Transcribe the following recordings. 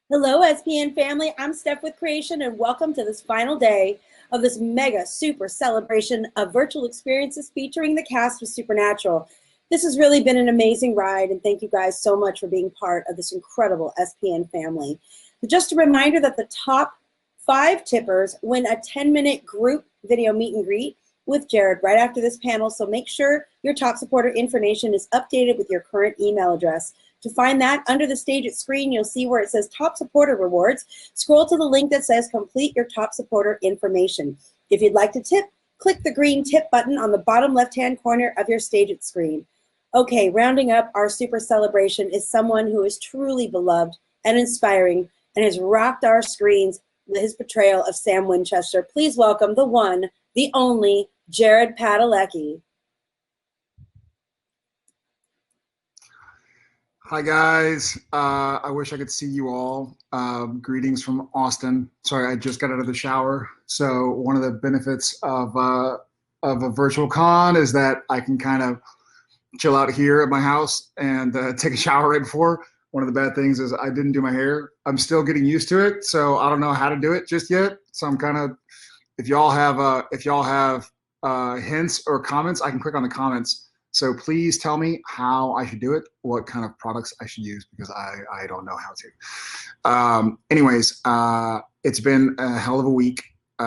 Hello, SPN family. I'm Steph with Creation, and welcome to this final day of this mega super celebration of virtual experiences featuring the cast of Supernatural. This has really been an amazing ride, and thank you guys so much for being part of this incredible SPN family. Just a reminder that the top 5 tippers win a 10-minute group video meet and greet with Jared right after this panel, so make sure your top supporter information is updated with your current email address. To find that, under the Stage It screen, you'll see where it says Top Supporter Rewards. Scroll to the link that says Complete Your Top Supporter Information. If you'd like to tip, click the green tip button on the bottom left-hand corner of your Stage It screen. Okay, rounding up our super celebration is someone who is truly beloved and inspiring and has rocked our screens with his portrayal of Sam Winchester. Please welcome the one, the only, Jared Padalecki. Hi guys, I wish I could see you all. Greetings from Austin. Sorry, I just got out of the shower. So one of the benefits of a virtual con is that I can kind of chill out here at my house and take a shower right before. One of the bad things is I didn't do my hair. I'm still getting used to it, so I don't know how to do it just yet. So I'm kind of, if y'all have hints or comments, I can click on the comments. So please tell me how I should do it, what kind of products I should use, because I don't know how to. Anyways, it's been a hell of a week. We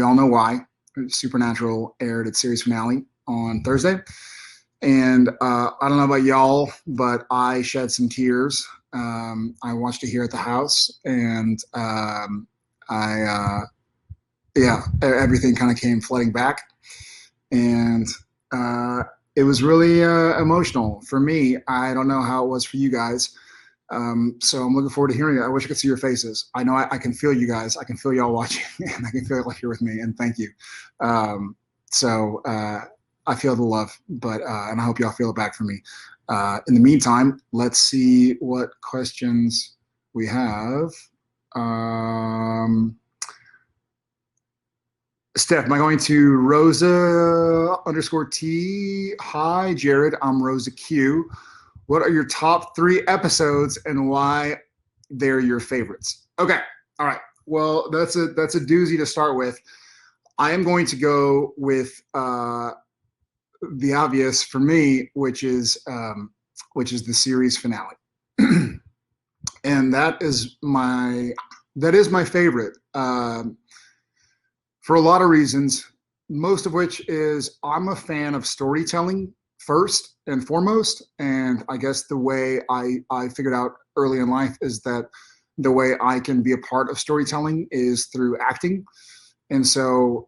all know why. Supernatural aired its series finale on Thursday. And I don't know about y'all, but I shed some tears. I watched it here at the house, and everything kind of came flooding back. And it was really emotional for me. I don't know how it was for you guys. So I'm looking forward to hearing it. I wish I could see your faces. I know I can feel you guys. I can feel y'all watching, and I can feel like you're with me, and thank you. I feel the love, and I hope y'all feel it back for me. In the meantime, let's see what questions we have. Steph, am I going to Rosa_T? Hi, Jared. I'm Rosa Q. What are your top 3 episodes and why they're your favorites? Okay. All right. Well, that's a doozy to start with. I am going to go with the obvious for me, which is the series finale, and that is my favorite. For a lot of reasons, most of which is I'm a fan of storytelling first and foremost. And I guess the way I figured out early in life is that the way I can be a part of storytelling is through acting. And so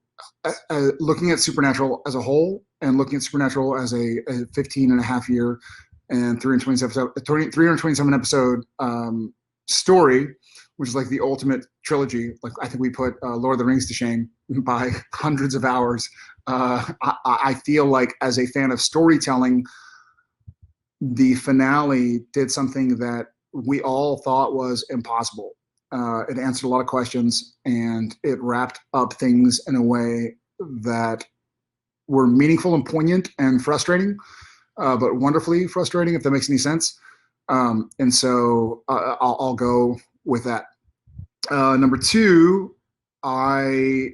looking at Supernatural as a whole and looking at Supernatural as a 15 and a half year and 327 episode story, which is like the ultimate trilogy. Like I think we put Lord of the Rings to shame by hundreds of hours. I feel like as a fan of storytelling, the finale did something that we all thought was impossible. It answered a lot of questions, and it wrapped up things in a way that were meaningful and poignant and frustrating, but wonderfully frustrating, if that makes any sense. And so I'll go with that. Number 2, I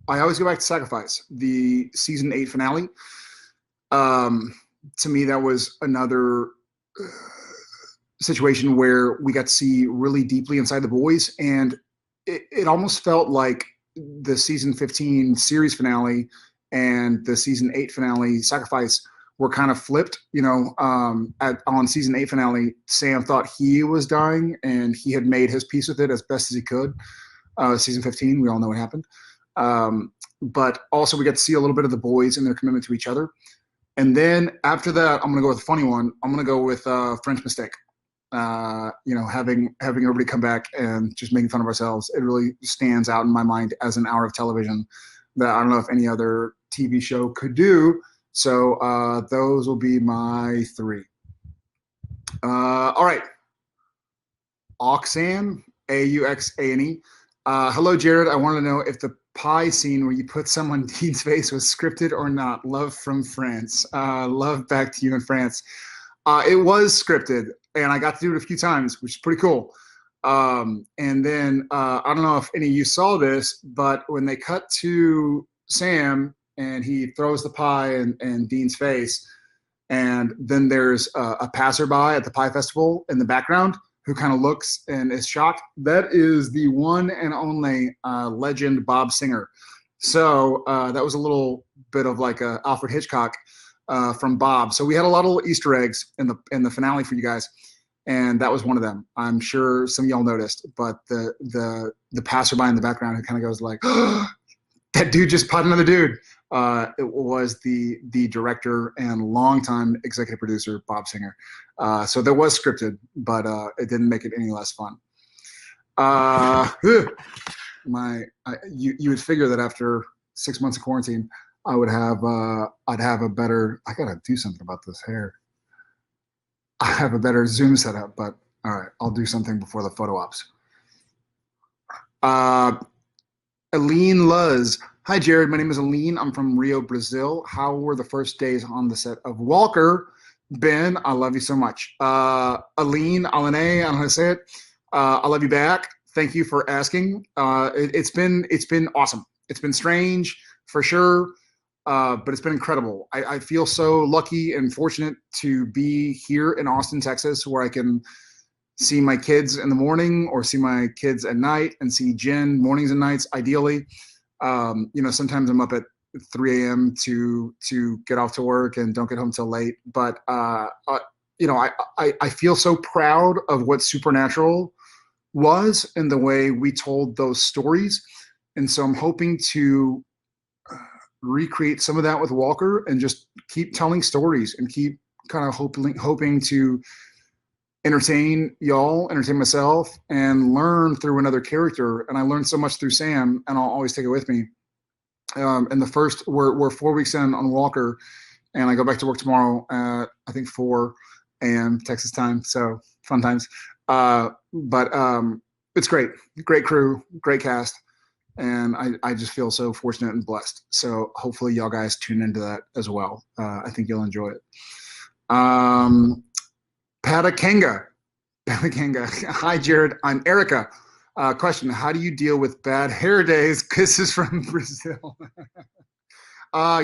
always go back to Sacrifice, the season 8 finale. To me, that was another situation where we got to see really deeply inside the boys, and it almost felt like the season 15 series finale and the season 8 finale, Sacrifice, were kind of flipped. On season 8 finale, Sam thought he was dying, and he had made his peace with it as best as he could. Season 15, we all know what happened. But also we got to see a little bit of the boys and their commitment to each other. And then after that, I'm going to go with a funny one. I'm going to go with French Mistake. Having everybody come back and just making fun of ourselves, it really stands out in my mind as an hour of television that I don't know if any other TV show could do. So those will be my 3. All right. Auxane, Auxane. Hello, Jared. I want to know if the pie scene where you put someone Dean's face was scripted or not. Love from France. Love back to you in France. It was scripted, and I got to do it a few times, which is pretty cool. And then I don't know if any of you saw this, but when they cut to Sam and he throws the pie in Dean's face, and then there's a passerby at the pie festival in the background who kind of looks and is shocked. That is the one and only legend Bob Singer. So that was a little bit of like a Alfred Hitchcock from Bob. So we had a lot of little Easter eggs in the finale for you guys, and that was one of them. I'm sure some of y'all noticed, but the passerby in the background who kind of goes like, oh, "That dude just pot another dude." It was the director and longtime executive producer Bob Singer. So that was scripted, but it didn't make it any less fun. You would figure that after 6 months of quarantine, I would have I'd have a better. I gotta do something about this hair. I have a better Zoom setup, but all right, I'll do something before the photo ops. Aline Luz. Hi, Jared. My name is Aline. I'm from Rio, Brazil. How were the first days on the set of Walker? Ben, I love you so much. Aline, I don't know how to say it. I love you back. Thank you for asking. It's been awesome. It's been strange for sure, but it's been incredible. I feel so lucky and fortunate to be here in Austin, Texas, where I can see my kids in the morning or see my kids at night and see Jen mornings and nights, ideally. Sometimes I'm up at 3 a.m. to get off to work and don't get home till late. But, I feel so proud of what Supernatural was and the way we told those stories. And so I'm hoping to recreate some of that with Walker and just keep telling stories and keep kind of hoping to entertain y'all, entertain myself, and learn through another character. And I learned so much through Sam, and I'll always take it with me. And we're 4 weeks in on Walker, and I go back to work tomorrow at, I think, 4 a.m. Texas time. So fun times. But it's great crew, great cast. And I just feel so fortunate and blessed. So hopefully y'all guys tune into that as well. I think you'll enjoy it. Padalecki. Hi, Jared. I'm Erica. Question: how do you deal with bad hair days? Kisses from Brazil.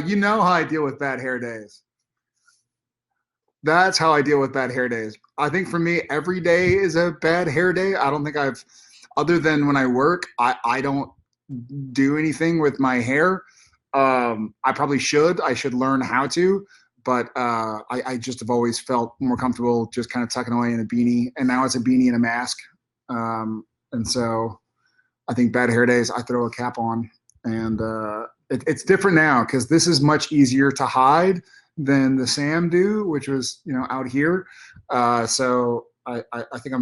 You know how I deal with bad hair days. That's how I deal with bad hair days. I think for me, every day is a bad hair day. I don't think other than when I work, I don't do anything with my hair. I probably should. I should learn how to. But I just have always felt more comfortable just kind of tucking away in a beanie. And now it's a beanie and a mask. And so I think bad hair days, I throw a cap on. And it's different now because this is much easier to hide than the Sam do, which was, out here. So I think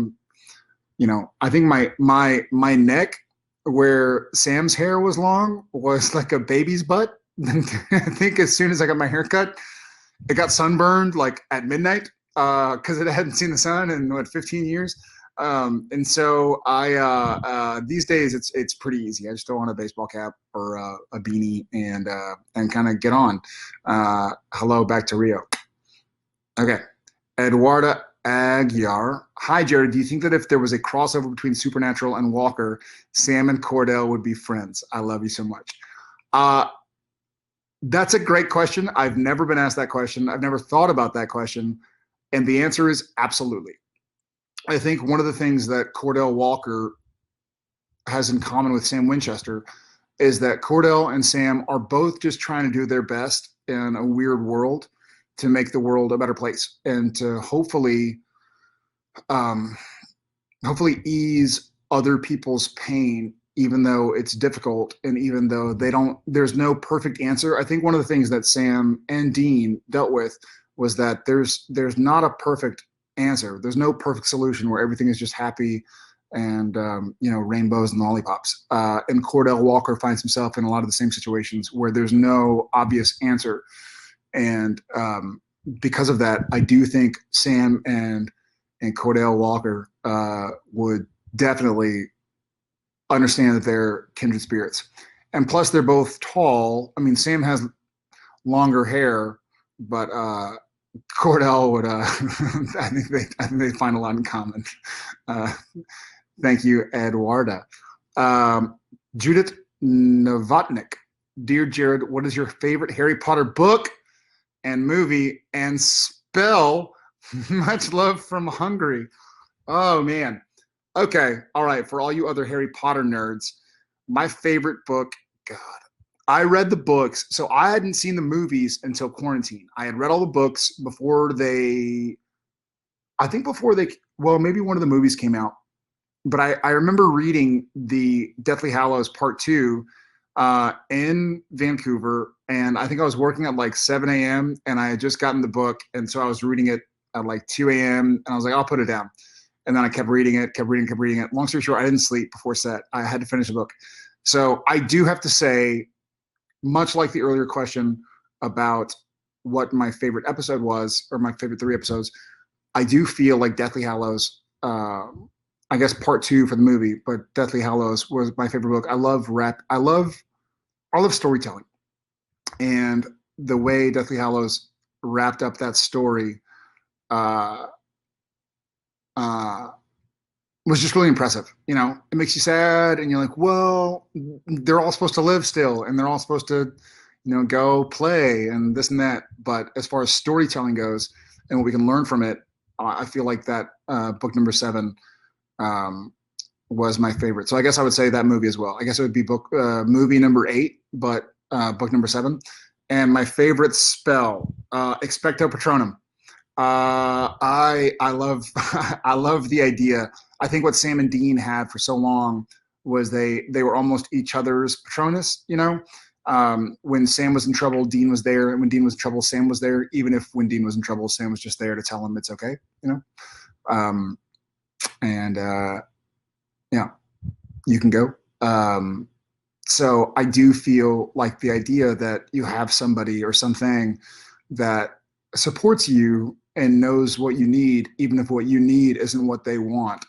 I think my neck where Sam's hair was long was like a baby's butt. I think as soon as I got my hair cut, it got sunburned like at midnight because it hadn't seen the sun in 15 years. And so I these days it's pretty easy. I just throw on a baseball cap or a beanie and kind of get on. Hello, back to Rio. Okay, Eduarda Aguiar. Hi, Jared. Do you think that if there was a crossover between Supernatural and Walker, Sam and Cordell would be friends? I love you so much. That's a great question. I've never been asked that question. I've never thought about that question. And the answer is absolutely. I think one of the things that Cordell Walker has in common with Sam Winchester is that Cordell and Sam are both just trying to do their best in a weird world to make the world a better place and to hopefully ease other people's pain, even though it's difficult and even though there's no perfect answer. I think one of the things that Sam and Dean dealt with was that there's not a perfect answer. There's no perfect solution where everything is just happy and rainbows and lollipops. And Cordell Walker finds himself in a lot of the same situations where there's no obvious answer. And because of that, I do think Sam and Cordell Walker would definitely understand that they're kindred spirits. And plus, they're both tall. I mean, Sam has longer hair, but Cordell would. I think they find a lot in common. Thank you, Eduarda. Judith Novotnik. Dear Jared, what is your favorite Harry Potter book and movie and spell? Much love from Hungary. Oh, man. Okay. All right. For all you other Harry Potter nerds, my favorite book, God, I read the books. So I hadn't seen the movies until quarantine. I had read all the books before I think before well, maybe one of the movies came out. But I remember reading the Deathly Hallows Part 2 in Vancouver. And I think I was working at like 7 a.m. and I had just gotten the book. And so I was reading it at like 2 a.m. and I was like, I'll put it down. And then I kept reading it, kept reading it. Long story short, I didn't sleep before set. I had to finish the book. So I do have to say, much like the earlier question about what my favorite episode was, or my favorite 3 episodes, I do feel like Deathly Hallows, I guess part 2 for the movie, but Deathly Hallows was my favorite book. I love storytelling, and the way Deathly Hallows wrapped up that story uh, uh, was just really impressive. You know, it makes you sad, and you're like, well, they're all supposed to live still, and they're all supposed to, go play and this and that. But as far as storytelling goes, and what we can learn from it, I feel like that book number 7 was my favorite. So I guess I would say that movie as well. I guess it would be movie number 8, but book number 7. And my favorite spell, Expecto Patronum. I love I love the idea. I think what Sam and Dean had for so long was they were almost each other's Patronus. When Sam was in trouble, Dean was there, and when Dean was in trouble, Sam was there. Even if when Dean was in trouble, Sam was just there to tell him it's okay. And yeah, you can go. So I do feel like the idea that you have somebody or something that supports you and knows what you need, even if what you need isn't what they want,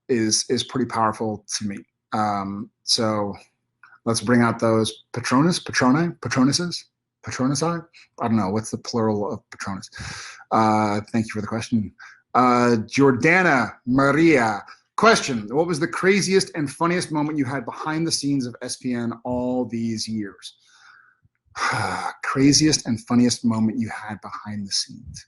is pretty powerful to me. So let's bring out those Patronuses. I don't know, what's the plural of Patronus? Thank you for the question. Jordana Maria. Question: what was the craziest and funniest moment you had behind the scenes of SPN all these years? Craziest and funniest moment you had behind the scenes.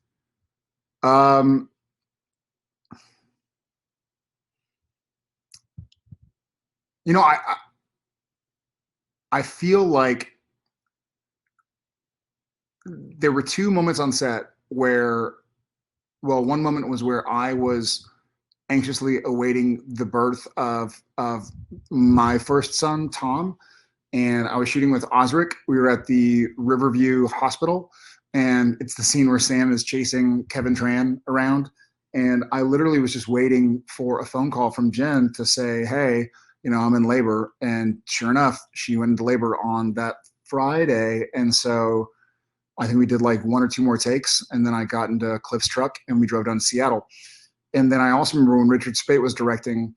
I feel like there were 2 moments on set where, well, one moment was where I was anxiously awaiting the birth of my first son, Tom, and I was shooting with Osric. We were at the Riverview Hospital, and it's the scene where Sam is chasing Kevin Tran around, and I literally was just waiting for a phone call from Jen to say, hey, I'm in labor. And sure enough, she went into labor on that Friday. And so I think we did like 1 or 2 more takes, and then I got into Cliff's truck and we drove down to Seattle. And then I also remember when Richard Speight was directing,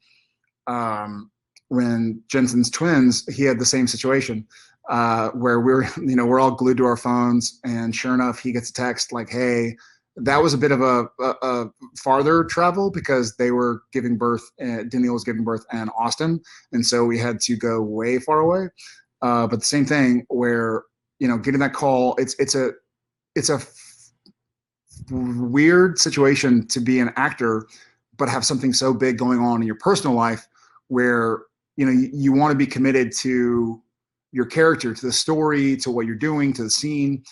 when Jensen's Twins, he had the same situation where we're all glued to our phones, and sure enough, he gets a text like, hey, that was a bit of a farther travel because they were giving birth, Danielle was giving birth in Austin, and so we had to go way far away. But the same thing where, getting that call, it's a weird situation to be an actor, but have something so big going on in your personal life where, you want to be committed to your character, to the story, to what you're doing, to the scene,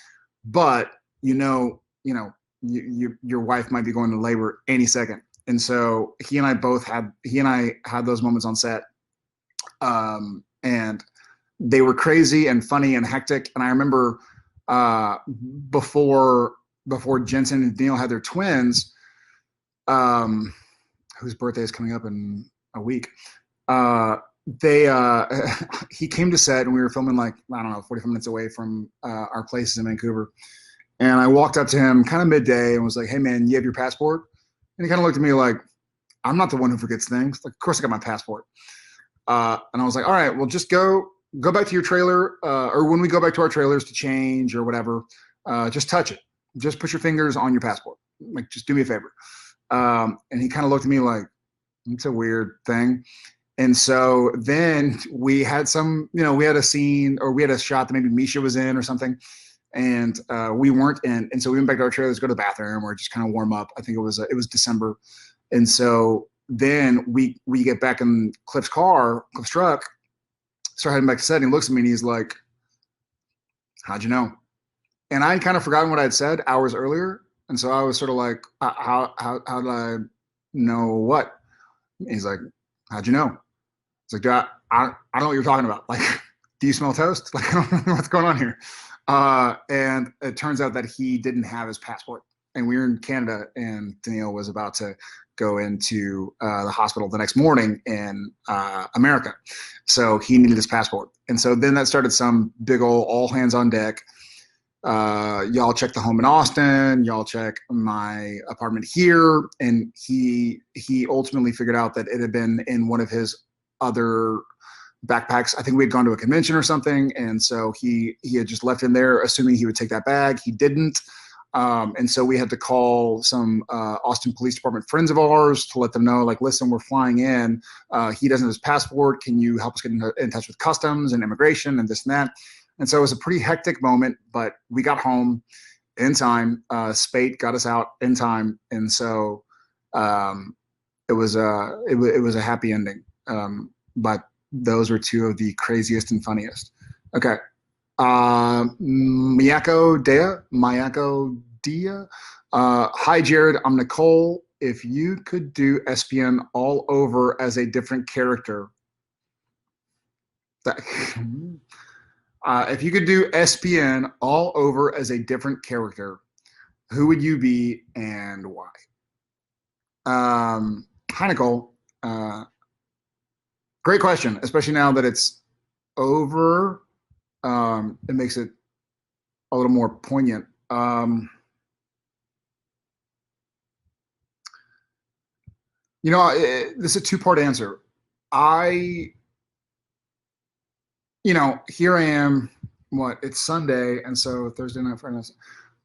but your wife might be going to labor any second. And so he and I had those moments on set. And they were crazy and funny and hectic. And I remember before Jensen and Neil had their twins, whose birthday is coming up in a week, he came to set, and we were filming like, I don't know, 45 minutes away from our places in Vancouver. And I walked up to him kind of midday and was like, hey man, you have your passport? And he kind of looked at me like, I'm not the one who forgets things. Like, of course I got my passport. And I was like, all right, well, just go back to your trailer, or when we go back to our trailers to change or whatever, just touch it. Just put your fingers on your passport. Like, just do me a favor. And he kind of looked at me like, It's a weird thing. And so then we had some, we had a scene, or we had a shot that maybe Misha was in or something, and we weren't in. And so we went back to our trailers, go to the bathroom, or just kind of warm up. I think it was December, and so then we get back in Cliff's truck, start heading back to set, and he looks at me and he's like, "How'd you know?" And I had kind of forgotten what I'd said hours earlier, and so I was sort of like, how did I know what?" And he's like, "How'd you know?" It's like, I don't know what you're talking about. Like, do you smell toast? Like, I don't know what's going on here. And it turns out that he didn't have his passport. And we were in Canada, and Daniil was about to go into the hospital the next morning in America. So he needed his passport. And so then that started some big old all hands on deck. Y'all check the home in Austin, y'all check my apartment here. And he ultimately figured out that it had been in one of his other backpacks. I think we had gone to a convention or something, and so he had just left in there, assuming he would take that bag. He didn't, and so we had to call some Austin Police Department friends of ours to let them know, like, listen, we're flying in. He doesn't have his passport. Can you help us get in touch with customs and immigration and this and that? And so it was a pretty hectic moment, but we got home in time. Spate got us out in time, and so it was a happy ending. But those were two of the craziest and funniest. Okay. Miyako Dia. Hi, Jared. I'm Nicole. If you could do SPN all over as a different character, if you could do SPN all over as a different character, who would you be and why? Hi, Nicole. Great question, especially now that it's over. It makes it a little more poignant. This is a two-part answer. Here I am. It's Sunday, and so Thursday night, Friday night.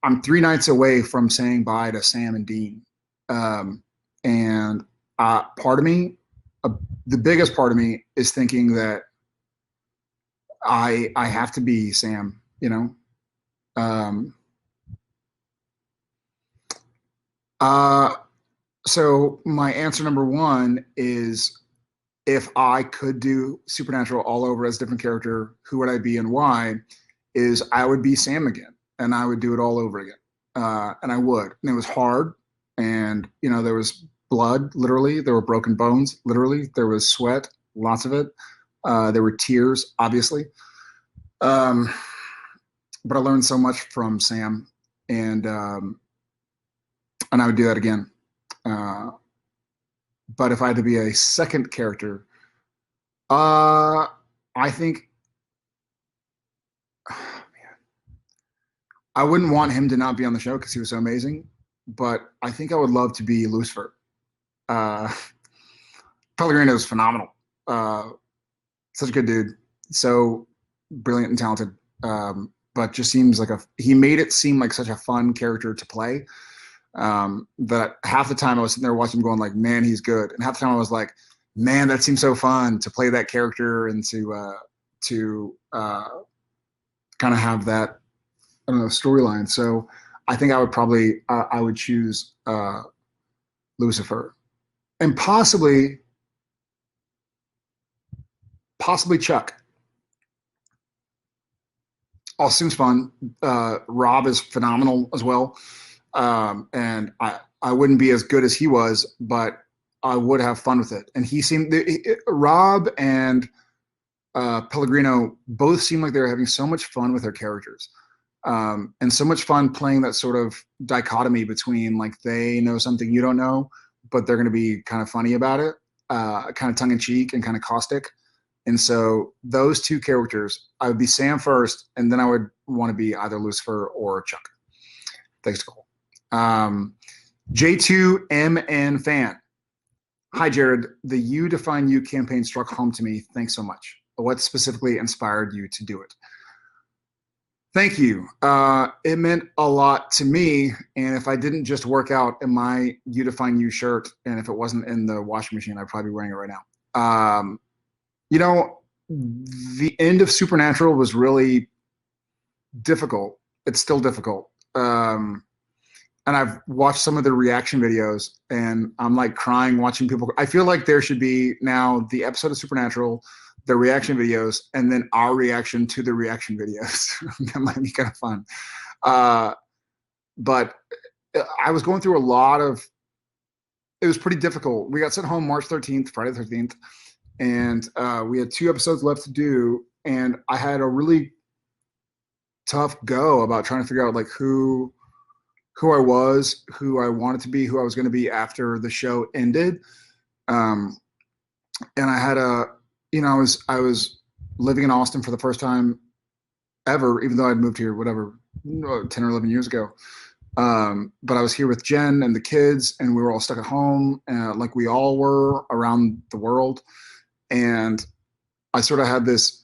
I'm 3 nights away from saying bye to Sam and Dean, and part of me, the biggest part of me, is thinking that I have to be Sam, So my answer number one is, if I could do Supernatural all over as a different character, who would I be and why? Is I would be Sam again, and I would do it all over again. And I would. And it was hard. And, there was blood, literally. There were broken bones, literally. There was sweat, lots of it. There were tears, obviously. But I learned so much from Sam, and I would do that again. But if I had to be a second character, I think, I wouldn't want him to not be on the show because he was so amazing. But I think I would love to be Lucifer. Pellegrino is phenomenal. Such a good dude. So brilliant and talented. But just seems like he made it seem like such a fun character to play. That half the time I was sitting there watching him going like, man, he's good. And half the time I was like, man, that seems so fun to play that character and to kind of have that, I don't know, storyline. So I think I would probably, I would choose Lucifer, and possibly Chuck. All seems fun. Rob is phenomenal as well. And I wouldn't be as good as he was, but I would have fun with it. And Rob and Pellegrino both seemed like they were having so much fun with their characters. And so much fun playing that sort of dichotomy between, like, they know something you don't know, but they're going to be kind of funny about it, kind of tongue in cheek and kind of caustic. And so those two characters, I would be Sam first, and then I would want to be either Lucifer or Chuck. Thanks, Cole. J2MN fan. Hi, Jared. The You Define You campaign struck home to me. Thanks so much. What specifically inspired you to do it? Thank you. It meant a lot to me. And if I didn't just work out in my You Define You shirt, and if it wasn't in the washing machine, I'd probably be wearing it right now. You know, the end of Supernatural was really difficult. It's still difficult. And I've watched some of the reaction videos, and I'm like crying watching people. I feel like there should be now the episode of Supernatural, the reaction videos, and then our reaction to the reaction videos. That might be kind of fun. Uh, but I was going through a lot of. It was pretty difficult. We got sent home March 13th, Friday the 13th, and we had 2 episodes left to do, and I had a really tough go about trying to figure out like who I was, who I wanted to be, who I was going to be after the show ended. Um, and I had I was living in Austin for the first time ever, even though I'd moved here, whatever, 10 or 11 years ago. But I was here with Jen and the kids, and we were all stuck at home, like we all were around the world. And I sort of had this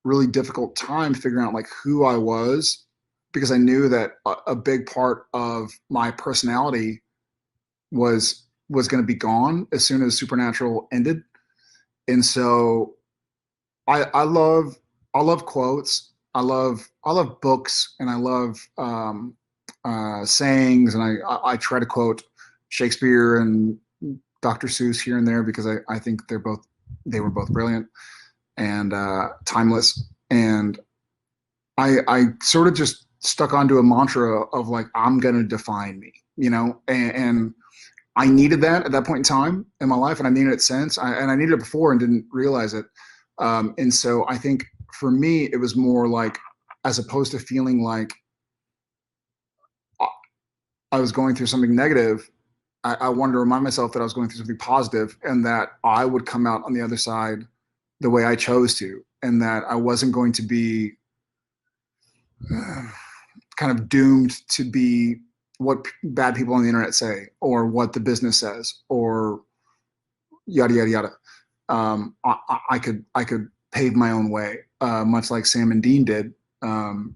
really difficult time figuring out like who I was, because I knew that a big part of my personality was going to be gone as soon as Supernatural ended. And so I love quotes. I love books, and I love sayings, and I try to quote Shakespeare and Dr. Seuss here and there, because I think they were both brilliant and timeless. And I sort of just stuck onto a mantra of like, I'm gonna define me, and I needed that at that point in time in my life, and I needed it since. And I needed it before and didn't realize it. And so I think for me, it was more like, as opposed to feeling like I was going through something negative, I wanted to remind myself that I was going through something positive, and that I would come out on the other side the way I chose to, and that I wasn't going to be kind of doomed to be what bad people on the internet say, or what the business says, or yada yada yada. I could pave my own way, much like Sam and Dean did, and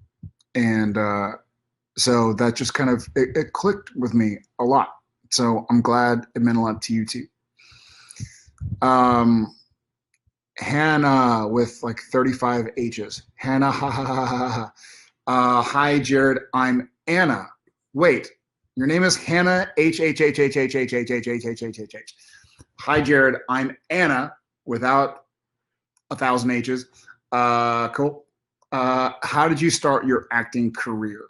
so that just kind of it clicked with me a lot. So I'm glad it meant a lot to you too. Um, Hannah with like 35 H's. Hannah, ha ha ha ha ha. Hi, Jared. I'm Anna. Wait, your name is Hannah. H H H H H H H H H H H H H. Hi, Jared. I'm Anna without 1,000 H's. Cool. How did you start your acting career?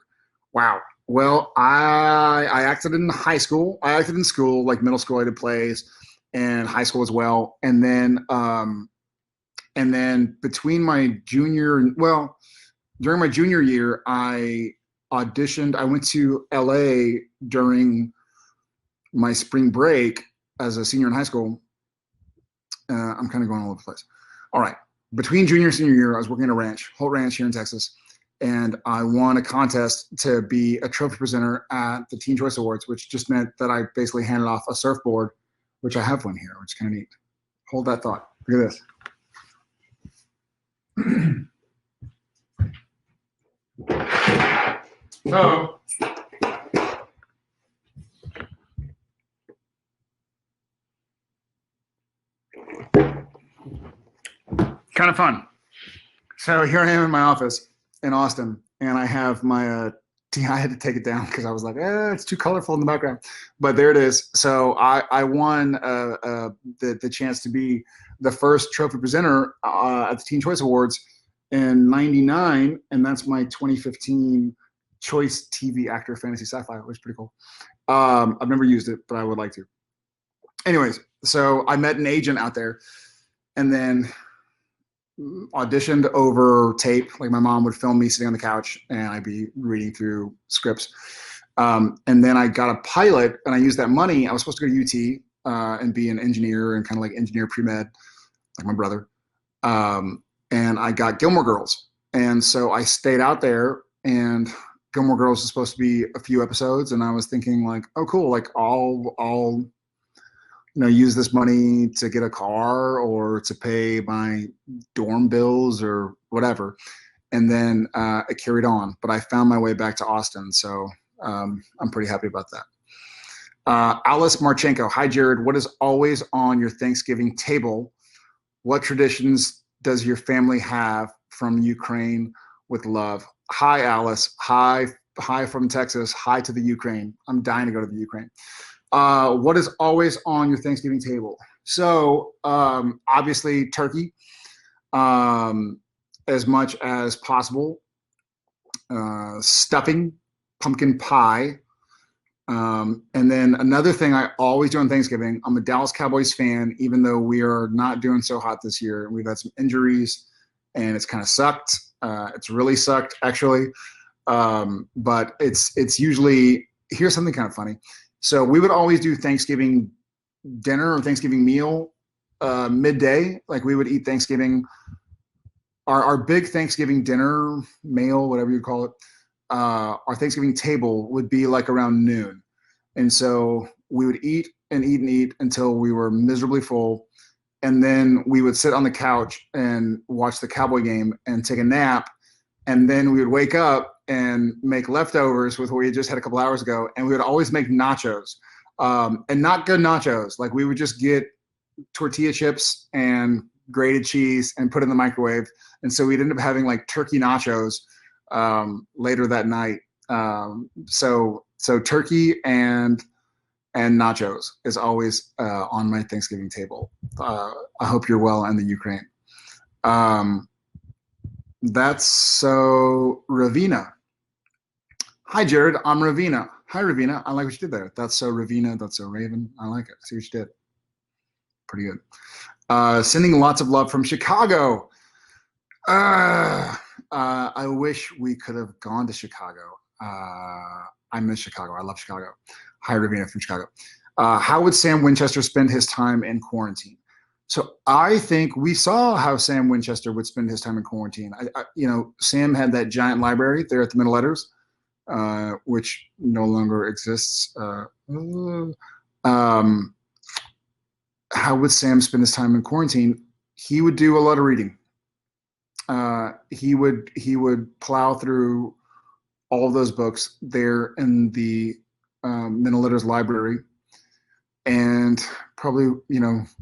Wow. Well, I acted in high school. I acted in school, like middle school. I did plays, and high school as well. And then between my during my junior year, I auditioned. I went to LA during my spring break as a senior in high school. I'm kind of going all over the place. All right. Between junior and senior year, I was working at a ranch, Holt Ranch here in Texas, and I won a contest to be a trophy presenter at the Teen Choice Awards, which just meant that I basically handed off a surfboard, which I have one here, which is kind of neat. Hold that thought. Look at this. So, kind of fun. So here I am in my office in Austin, and I have my I had to take it down because I was like, it's too colorful in the background. But there it is. So I won the chance to be the first trophy presenter at the Teen Choice Awards in '99, and that's my 2015 Choice TV Actor Fantasy Sci-Fi, which is pretty cool. I've never used it, but I would like to. Anyways, so I met an agent out there, and then auditioned over tape. Like my mom would film me sitting on the couch, and I'd be reading through scripts. And then I got a pilot, and I used that money. I was supposed to go to UT and be an engineer and kind of like engineer pre-med, like my brother. And I got Gilmore Girls. And so I stayed out there, and Gilmore Girls is supposed to be a few episodes. And I was thinking like, oh, cool. Like I'll use this money to get a car or to pay my dorm bills or whatever. and then it carried on. But I found my way back to Austin, so I'm pretty happy about that. Alice Marchenko, hi Jared. What is always on your Thanksgiving table? What traditions does your family have from Ukraine with love? Hi Alice. Hi from Texas. Hi to the Ukraine. I'm dying to go to the Ukraine. What is always on your Thanksgiving table? So obviously turkey, as much as possible. Stuffing, pumpkin pie. And then another thing I always do on Thanksgiving, I'm a Dallas Cowboys fan, even though we are not doing so hot this year. We've had some injuries and it's kind of sucked. It's really sucked actually. But it's usually, here's something kind of funny. So we would always do Thanksgiving dinner or Thanksgiving meal midday. Like we would eat Thanksgiving, our big Thanksgiving dinner, meal, whatever you call it. Our Thanksgiving table would be like around noon. And so we would eat and eat and eat until we were miserably full. And then we would sit on the couch and watch the Cowboy game and take a nap. And then we would wake up and make leftovers with what we had just had a couple hours ago. And we would always make nachos, and not good nachos. Like we would just get tortilla chips and grated cheese and put it in the microwave. And so we'd end up having like turkey nachos later that night. So turkey and nachos is always on my Thanksgiving table. I hope you're well in the Ukraine. That's so Ravina. Hi Jared, I'm Ravina. Hi Ravina, I like what you did there. That's so Ravina, that's so Raven. I like it. See what you did. Pretty good. Sending lots of love from Chicago. I wish we could have gone to Chicago. I miss Chicago. I love Chicago. Hi, Ravina from Chicago. How would Sam Winchester spend his time in quarantine? So I think we saw how Sam Winchester would spend his time in quarantine. Sam had that giant library there at the Middle Letters, which no longer exists. How would Sam spend his time in quarantine? He would do a lot of reading. He would plow through all of those books there in the Middle Letters library, and probably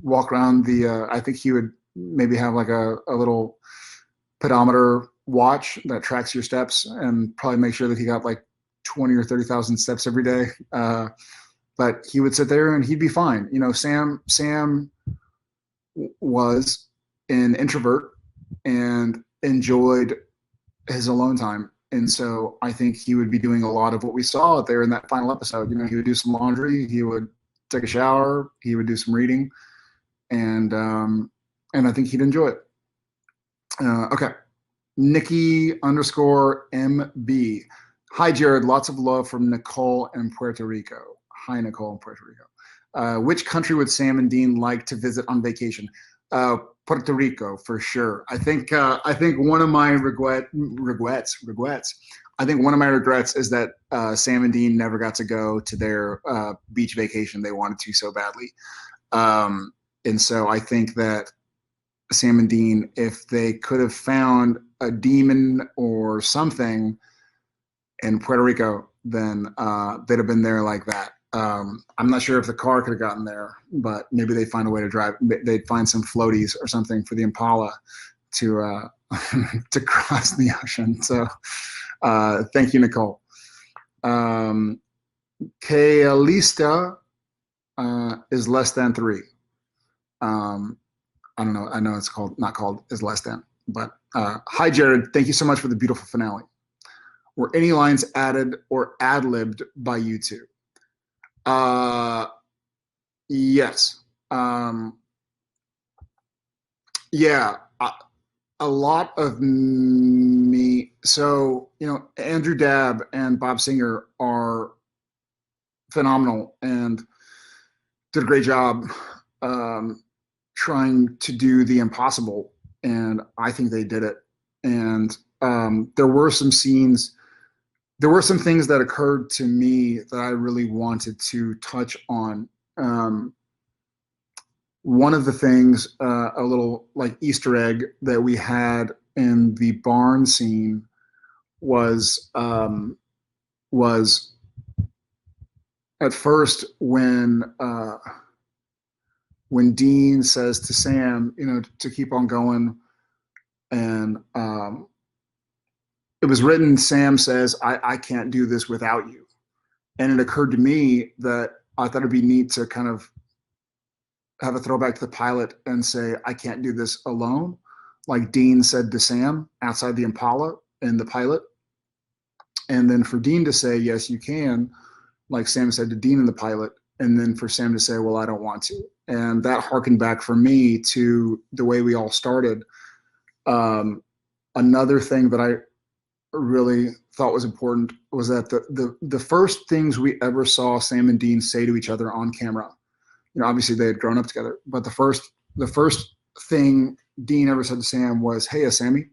walk around the. I think he would maybe have like a little pedometer watch that tracks your steps, and probably make sure that he got like 20 or 30,000 steps every day. But he would sit there and he'd be fine. Sam was an introvert and enjoyed his alone time. And so I think he would be doing a lot of what we saw out there in that final episode. He would do some laundry, he would take a shower, he would do some reading, and I think he'd enjoy it. Okay. Nikki _MB. Hi, Jared. Lots of love from Nicole in Puerto Rico. Hi, Nicole in Puerto Rico. Which country would Sam and Dean like to visit on vacation? Puerto Rico for sure. I think one of my regrets. I think one of my regrets is that Sam and Dean never got to go to their beach vacation they wanted to so badly. And so I think that Sam and Dean, if they could have found a demon or something in Puerto Rico, then they'd have been there like that. I'm not sure if the car could have gotten there, but maybe they'd find a way to drive. They'd find some floaties or something for the Impala to to cross the ocean. So thank you, Nicole. Kalista is less than 3. I don't know. I know it's not called is less than, but hi, Jared. Thank you so much for the beautiful finale. Were any lines added or ad-libbed by you two? Yes. Yeah. A lot of me. So, Andrew Dabb and Bob Singer are phenomenal and did a great job trying to do the impossible. And I think they did it. And there were some scenes. There were some things that occurred to me that I really wanted to touch on. One of the things, a little like Easter egg that we had in the barn scene was at first when Dean says to Sam, to keep on going, and it was written, Sam says, I can't do this without you. And it occurred to me that I thought it'd be neat to kind of have a throwback to the pilot and say, I can't do this alone. Like Dean said to Sam outside the Impala in the pilot. And then for Dean to say, yes, you can, like Sam said to Dean in the pilot. And then for Sam to say, well, I don't want to. And that harkened back for me to the way we all started. Another thing that I really thought was important was that the first things we ever saw Sam and Dean say to each other on camera, obviously they had grown up together, but the first thing Dean ever said to Sam was, hey, Sammy.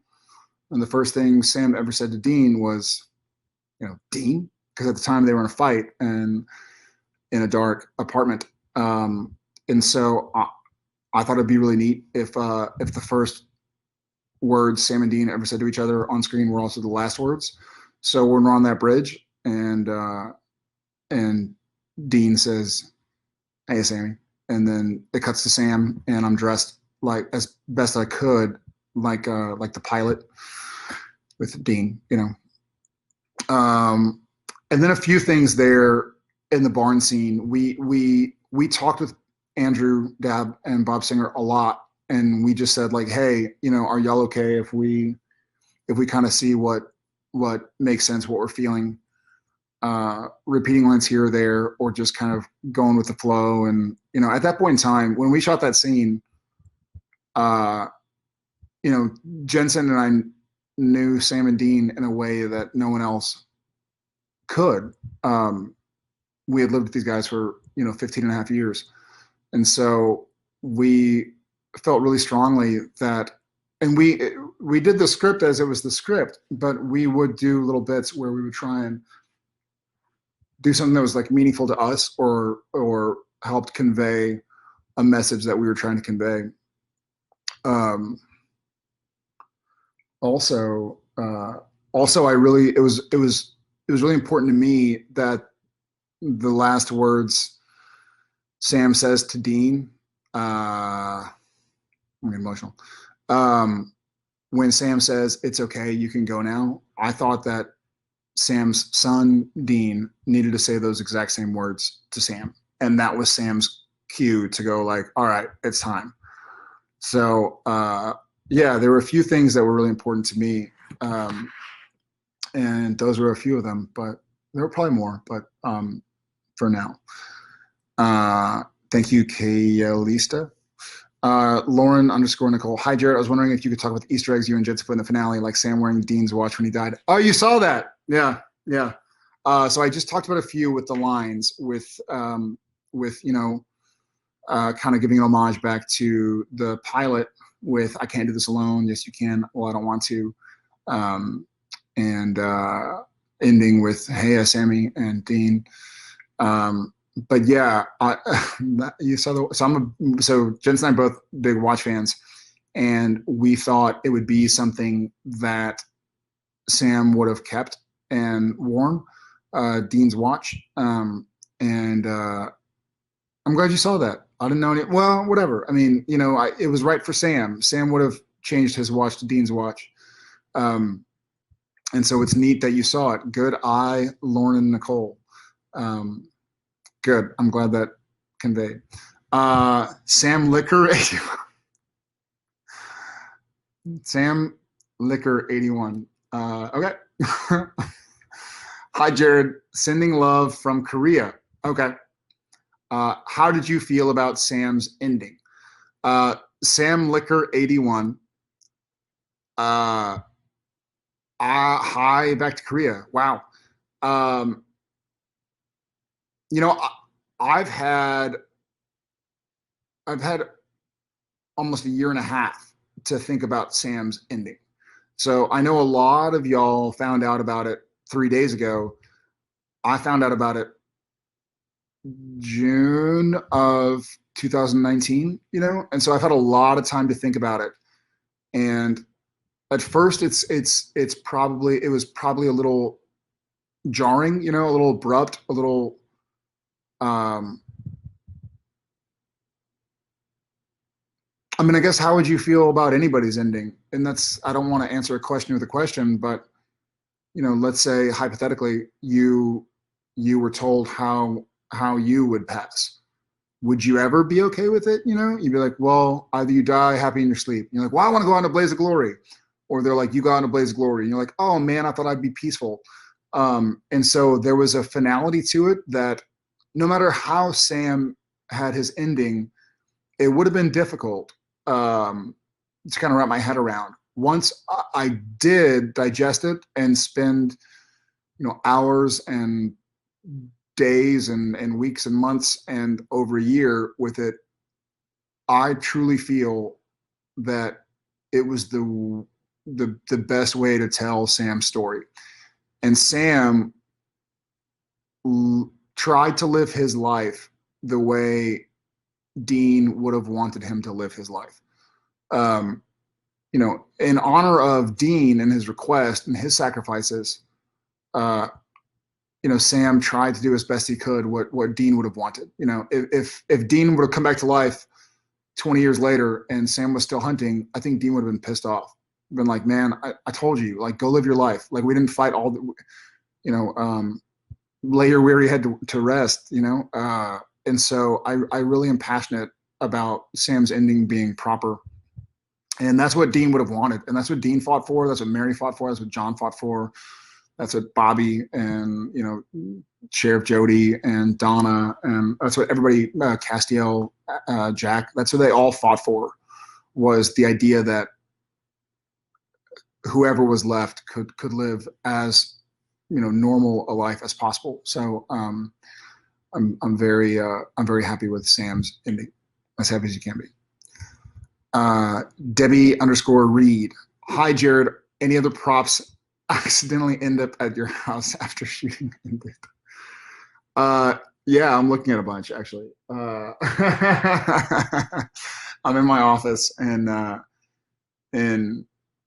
And the first thing Sam ever said to Dean was, Dean? Because at the time they were in a fight and in a dark apartment. And so I thought it'd be really neat if the first words Sam and Dean ever said to each other on screen were also the last words. So when we're on that bridge and Dean says, hey, Sammy. And then it cuts to Sam and I'm dressed like as best I could, like the pilot with Dean, and then a few things there in the barn scene. We talked with Andrew Dabb and Bob Singer a lot, and we just said, like, hey, are y'all okay if we kind of see what makes sense, what we're feeling, repeating lines here or there, or just kind of going with the flow. And at that point in time when we shot that scene, Jensen and I knew Sam and Dean in a way that no one else could. We had lived with these guys for 15 and a half years, and so we felt really strongly that, and we did the script as it was the script, but we would do little bits where we would try and do something that was like meaningful to us or helped convey a message that we were trying to convey. Also, it was really important to me that the last words Sam says to Dean, I'm getting emotional. When Sam says, it's okay, you can go now, I thought that Sam's son, Dean, needed to say those exact same words to Sam. And that was Sam's cue to go like, all right, it's time. So, yeah, there were a few things that were really important to me. And those were a few of them, but there were probably more, but for now. Thank you, Kaelista. Lauren _ Nicole. Hi, Jared. I was wondering if you could talk about the Easter eggs you and Jensen put in the finale, like Sam wearing Dean's watch when he died. Oh, you saw that? Yeah. So I just talked about a few with the lines with kind of giving an homage back to the pilot with "I can't do this alone." Yes, you can. Well, I don't want to. And ending with "Hey, Sammy and Dean." But yeah, you saw so Jensen and I are both big watch fans, and we thought it would be something that Sam would have kept and worn, Dean's watch. And I'm glad you saw that. I didn't know any. Well, whatever. I mean, it was right for Sam. Sam would have changed his watch to Dean's watch. And so it's neat that you saw it. Good eye, Lauren and Nicole. Good. I'm glad that conveyed. Sam Liquor 81. Sam Liquor 81. Okay. Hi, Jared. Sending love from Korea. Okay. How did you feel about Sam's ending? Sam Liquor 81. Hi, back to Korea. Wow. I've had almost a year and a half to think about Sam's ending. So I know a lot of y'all found out about it 3 days ago. I found out about it June of 2019, and so I've had a lot of time to think about it. And at first it was probably a little jarring, you know, a little abrupt, a little um I mean, I guess how would you feel about anybody's ending? And that's, I don't want to answer a question with a question, but you know, let's say hypothetically you were told how you would pass. Would you ever be okay with it? You know, you'd be like, well, either you die happy in your sleep. You're like, well, I want to go out in a blaze of glory. Or they're like, you go out in a blaze of glory. And you're like, oh man, I thought I'd be peaceful. And so there was a finality to it that no matter how Sam had his ending, it would have been difficult to kind of wrap my head around. Once I did digest it and spend, you know, hours and days and weeks and months and over a year with it, I truly feel that it was the best way to tell Sam's story. And Sam tried to live his life the way Dean would have wanted him to live his life. Um, you know, in honor of Dean and his request and his sacrifices, uh, you know, Sam tried to do as best he could what Dean would have wanted. You know, if Dean would have come back to life 20 years later and Sam was still hunting, I think Dean would have been pissed off. Been like, man, I told you, like, go live your life. Like, we didn't fight all the, you know, lay your weary head to rest, you know? And so I really am passionate about Sam's ending being proper. And that's what Dean would have wanted. And that's what Dean fought for. That's what Mary fought for. That's what John fought for. That's what Bobby and, you know, Sheriff Jody and Donna, and that's what everybody, Castiel, Jack, that's what they all fought for, was the idea that whoever was left could live as, you know, normal a life as possible. So I'm very happy with Sam's ending, as happy as you can be. Debbie_Reed. Hi, Jared. Any other props accidentally end up at your house after shooting ended? Yeah, I'm looking at a bunch actually. I'm in my office in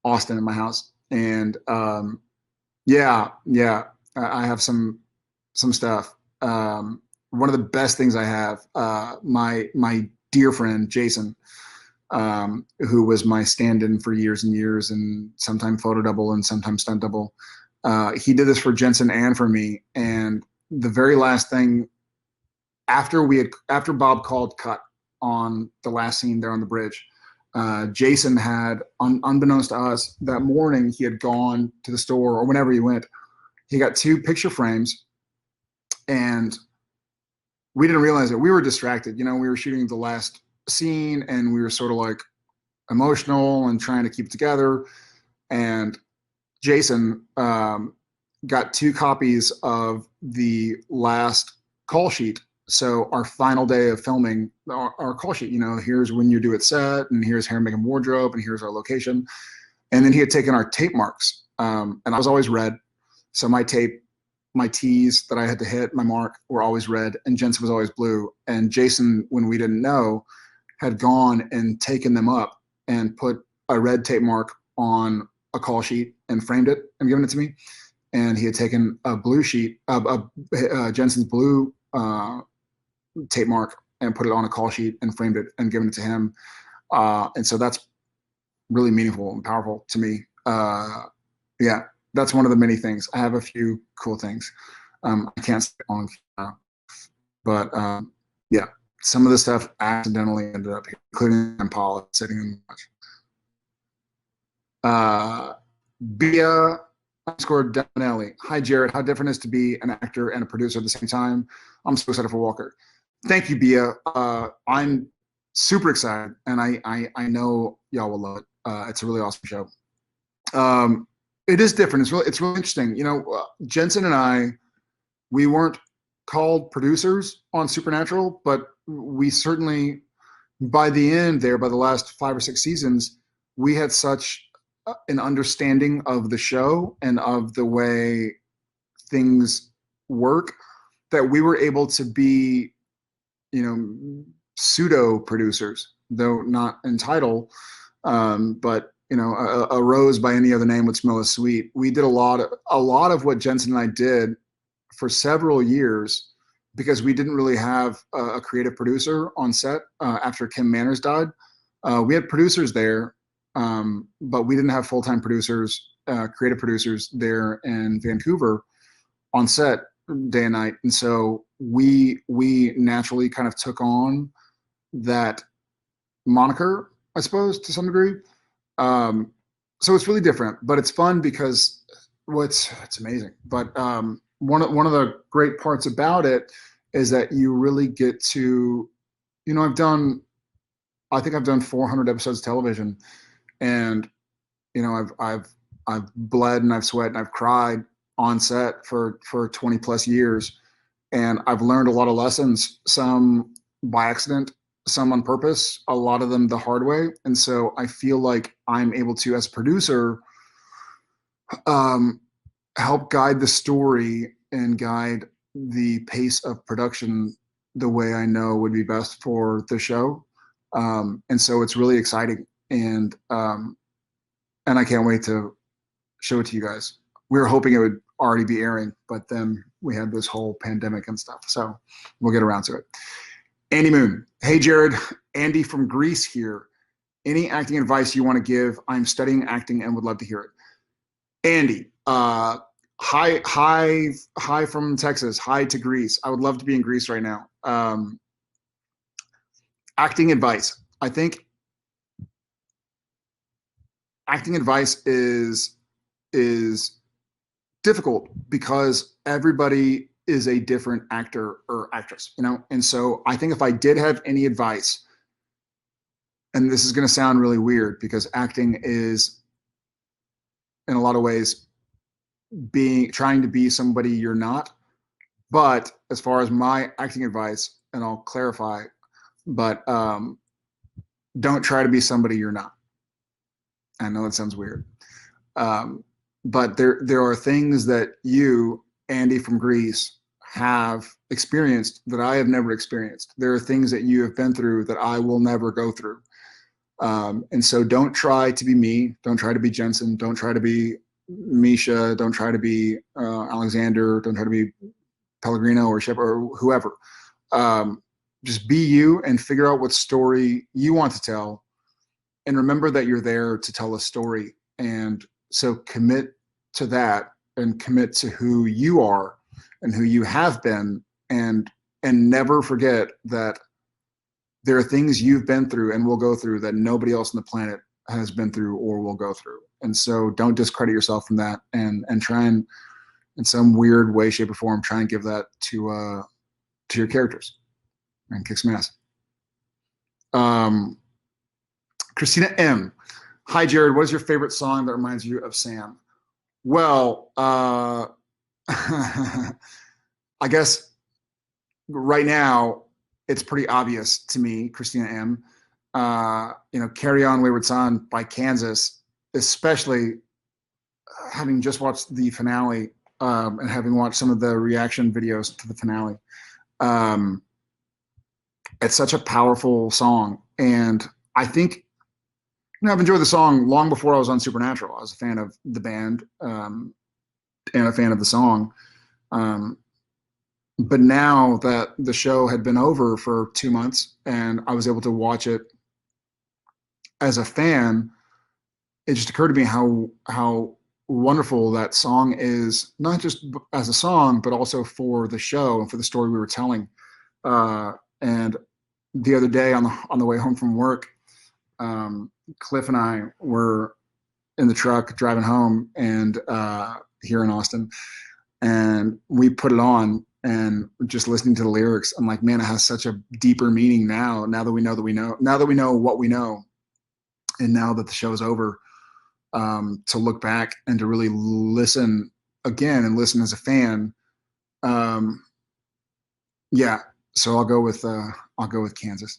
Austin in my house, and yeah, I have some stuff. One of the best things I have, my dear friend Jason, who was my stand-in for years and years, and sometimes photo double and sometimes stunt double. He did this for Jensen and for me. And the very last thing after Bob called cut on the last scene there on the bridge, Jason had, unbeknownst to us, that morning he had gone to the store, or whenever he went, he got 2 picture frames, and we didn't realize it. We were distracted. You know, we were shooting the last scene and we were sort of like emotional and trying to keep it together. And Jason got 2 copies of the last call sheet. So our final day of filming, our call sheet, you know, here's when you're due at set, and here's hair, makeup, and wardrobe, and here's our location. And then he had taken our tape marks, and I was always red. So my T's that I had to hit, my mark, were always red, and Jensen was always blue. And Jason, when we didn't know, had gone and taken them up and put a red tape mark on a call sheet and framed it and given it to me. And he had taken a blue sheet, Jensen's blue tape mark, and put it on a call sheet and framed it and given it to him. And so that's really meaningful and powerful to me. Yeah, that's one of the many things. I have a few cool things. I can't say on camera, but yeah, some of the stuff accidentally ended up here, including Paula sitting in the watch. Bia_Damanelli. Hi, Jared. How different is it to be an actor and a producer at the same time? I'm so excited for Walker. Thank you, Bia. I'm super excited, and I know y'all will love it. It's a really awesome show. It is different. It's really interesting. You know, Jensen and I, we weren't called producers on Supernatural, but we certainly, by the end there, by the last 5 or 6 seasons, we had such an understanding of the show and of the way things work that we were able to be, you know, pseudo producers, though not in title, but a rose by any other name would smell as sweet. We did a lot of what Jensen and I did for several years because we didn't really have a creative producer on set after Kim Manners died. We had producers there, but we didn't have full-time producers, creative producers there in Vancouver on set day and night. And so we naturally kind of took on that moniker, I suppose, to some degree. So it's really different, but it's fun because it's amazing. But one of the great parts about it is that you really get to, I think I've done 400 episodes of television, and I've bled and I've sweat and I've cried on set for 20 plus years, and I've learned a lot of lessons, some by accident, some on purpose, a lot of them the hard way. And so I feel like I'm able to, as a producer, help guide the story and guide the pace of production the way I know would be best for the show. And so it's really exciting, and I can't wait to show it to you guys. We were hoping it would already be airing, but then we had this whole pandemic and stuff, so we'll get around to it. Andy Moon, hey Jared, Andy from Greece here. Any acting advice you want to give? I'm studying acting and would love to hear it. Andy, hi from Texas, hi to Greece. I would love to be in Greece right now. Acting advice. I think acting advice is difficult because everybody is a different actor or actress, And so I think if I did have any advice, and this is going to sound really weird because acting is in a lot of ways trying to be somebody you're not. But as far as my acting advice, and I'll clarify, but don't try to be somebody you're not. I know that sounds weird. But there are things that you, Andy from Greece, have experienced that I have never experienced. There are things that you have been through that I will never go through. And so don't try to be me. Don't try to be Jensen. Don't try to be Misha. Don't try to be Alexander. Don't try to be Pellegrino or Shep or whoever. Just be you and figure out what story you want to tell. And remember that you're there to tell a story. And so commit to that and commit to who you are and who you have been, and never forget that there are things you've been through and will go through that nobody else on the planet has been through or will go through. And so don't discredit yourself from that, and try and, in some weird way, shape, or form, try and give that to your characters and kick some ass. Christina M. Hi, Jared. What is your favorite song that reminds you of Sam? Well, I guess right now it's pretty obvious to me, Christina M. Carry On Wayward Son by Kansas, especially having just watched the finale and having watched some of the reaction videos to the finale. It's such a powerful song. And I think, I've enjoyed the song long before I was on Supernatural. I was a fan of the band and a fan of the song. But now that the show had been over for 2 months and I was able to watch it as a fan, it just occurred to me how wonderful that song is, not just as a song, but also for the show and for the story we were telling. And the other day on the way home from work, Cliff and I were in the truck driving home, and here in Austin, and we put it on and just listening to the lyrics. I'm like, man, it has such a deeper meaning now that we know what we know, and now that the show is over, to look back and to really listen again and listen as a fan. Yeah, so I'll go with Kansas.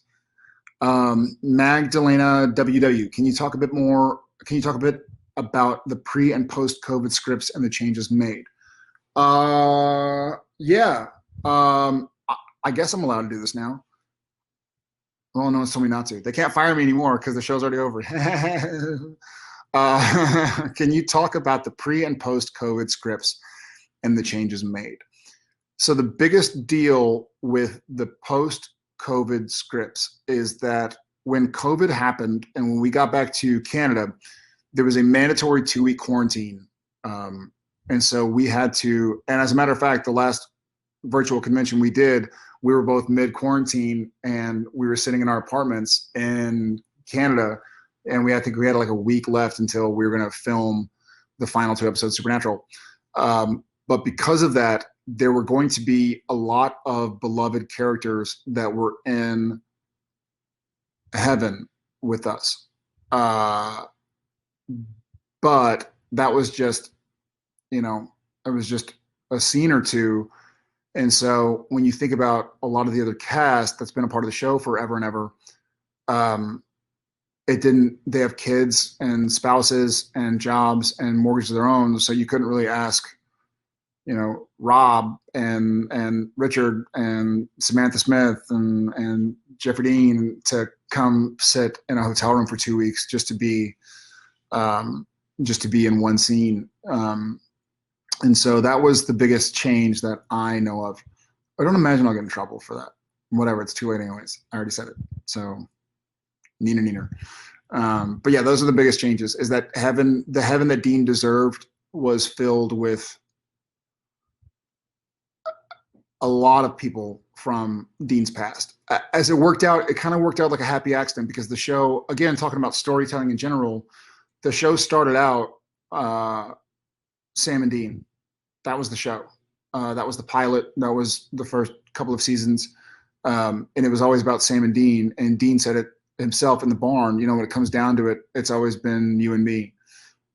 Magdalena WW, can you talk a bit about the pre and post COVID scripts and the changes made? Yeah. I guess I'm allowed to do this now. Well, no one's told me not to. They can't fire me anymore because the show's already over. Can you talk about the pre and post COVID scripts and the changes made? So the biggest deal with the post COVID scripts is that when COVID happened and when we got back to Canada, there was a mandatory 2-week quarantine. And so we had to, and as a matter of fact, the last virtual convention we did, we were both mid quarantine and we were sitting in our apartments in Canada. And I think we had like a week left until we were going to film the final 2 episodes of Supernatural. But because of that, there were going to be a lot of beloved characters that were in heaven with us. But that was just, it was just a scene or two. And so when you think about a lot of the other cast that's been a part of the show forever and ever, they have kids and spouses and jobs and mortgages of their own. So you couldn't really ask, Rob and Richard and Samantha Smith and Jeffrey Dean to come sit in a hotel room for 2 weeks just to be in one scene. And so that was the biggest change that I know of. I don't imagine I'll get in trouble for that. Whatever, it's too late anyways. I already said it. So neener. But yeah, those are the biggest changes, is that the heaven that Dean deserved was filled with a lot of people from Dean's past. As it worked out, it kind of worked out like a happy accident, because the show, again, talking about storytelling in general, the show started out Sam and Dean. That was the show. That was the pilot. That was the first couple of seasons. And it was always about Sam and Dean. And Dean said it himself in the barn, when it comes down to it, it's always been you and me,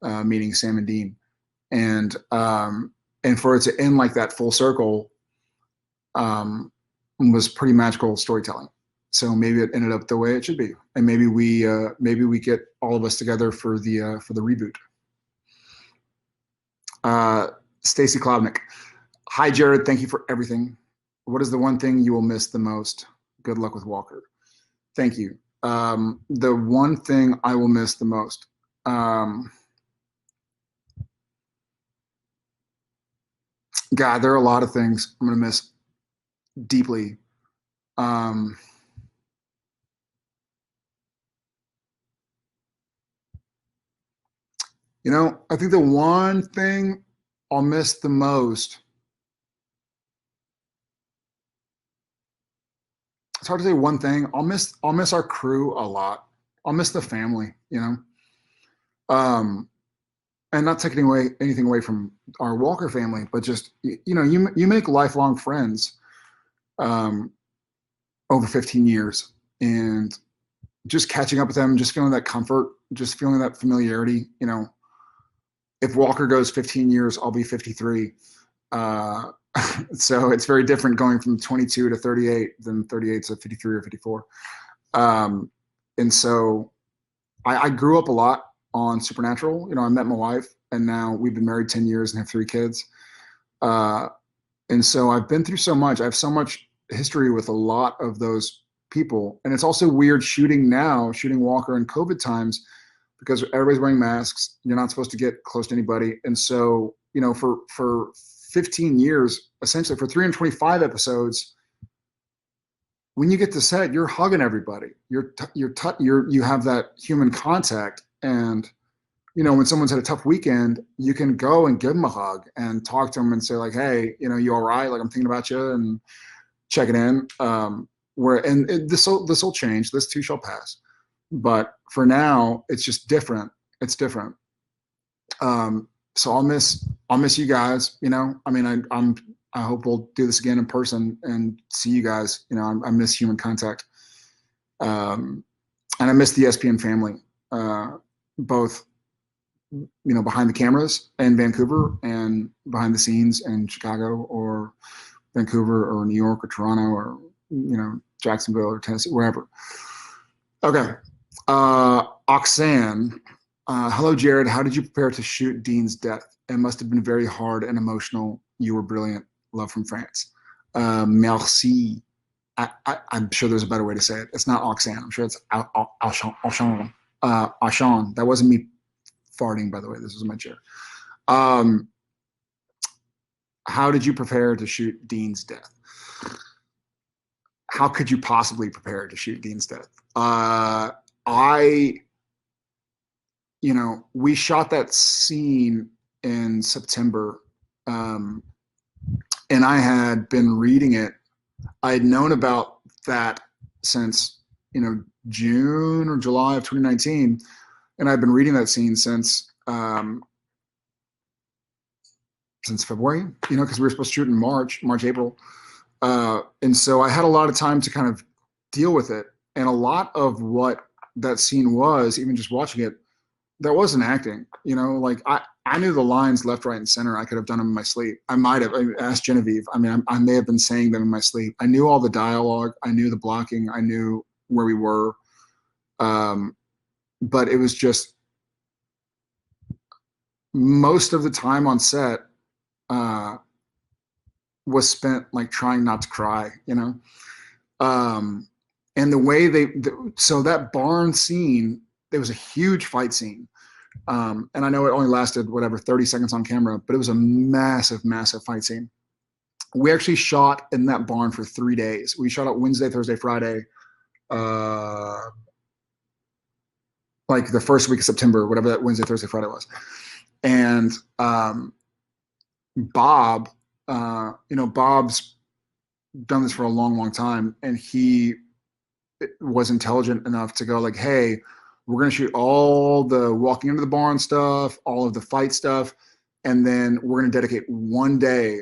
meaning Sam and Dean. And for it to end like that full circle was pretty magical storytelling. So maybe it ended up the way it should be. And maybe we get all of us together for the reboot. Stacy Klobnik. Hi, Jared. Thank you for everything. What is the one thing you will miss the most? Good luck with Walker. Thank you. The one thing I will miss the most. God, there are a lot of things I'm going to miss deeply. I think the one thing I'll miss the most, it's hard to say one thing. I'll miss our crew a lot. I'll miss the family, and not taking anything away from our Walker family, but just, you make lifelong friends, over 15 years, and just catching up with them, just feeling that comfort, just feeling that familiarity. If Walker goes 15 years, I'll be 53. So it's very different going from 22 to 38 than 38 to 53 or 54. And so I grew up a lot on Supernatural. I met my wife, and now we've been married 10 years and have 3 kids. And so I've been through so much. I have so much history with a lot of those people. And it's also weird shooting Walker in COVID times, because everybody's wearing masks. You're not supposed to get close to anybody. And so, for 15 years, essentially for 325 episodes, when you get to set, you're hugging everybody. You have that human contact. And, when someone's had a tough weekend, you can go and give them a hug and talk to them and say like, hey, you all right? Like, I'm thinking about you, and check it in. This will change. This too shall pass. But for now, it's just different. It's different. So I'll miss you guys. I hope we'll do this again in person and see you guys. I miss human contact. And I miss the SPN family, both, behind the cameras in Vancouver and behind the scenes in Chicago or Vancouver or New York or Toronto or, Jacksonville or Tennessee, wherever. Okay. Oxane. Hello, Jared. How did you prepare to shoot Dean's death? It must have been very hard and emotional. You were brilliant. Love from France. Merci. I'm sure there's a better way to say it. It's not Oxane. I'm sure it's Auchan. Auchan. That wasn't me farting, by the way. This was my chair. How did you prepare to shoot Dean's death? How could you possibly prepare to shoot Dean's death? We shot that scene in September, and I had been reading it. I had known about that since, June or July of 2019, and I've been reading that scene since February, because we were supposed to shoot in March, April. And so I had a lot of time to kind of deal with it. And a lot of what that scene was, even just watching it, that wasn't acting. Like I knew the lines left, right, and center. I could have done them in my sleep. I might have. I asked Genevieve. I mean, I may have been saying them in my sleep. I knew all the dialogue. I knew the blocking. I knew where we were. But it was just most of the time on set was spent like trying not to cry, and the way so that barn scene, there was a huge fight scene. And I know it only lasted 30 seconds on camera, but it was a massive, massive fight scene. We actually shot in that barn for 3 days. We shot out Wednesday, Thursday, Friday, like the first week of September, whatever that Wednesday, Thursday, Friday was. And Bob, Bob's done this for a long, long time, and he was intelligent enough to go like, hey, we're going to shoot all the walking into the barn stuff, all of the fight stuff, and then we're going to dedicate 1 day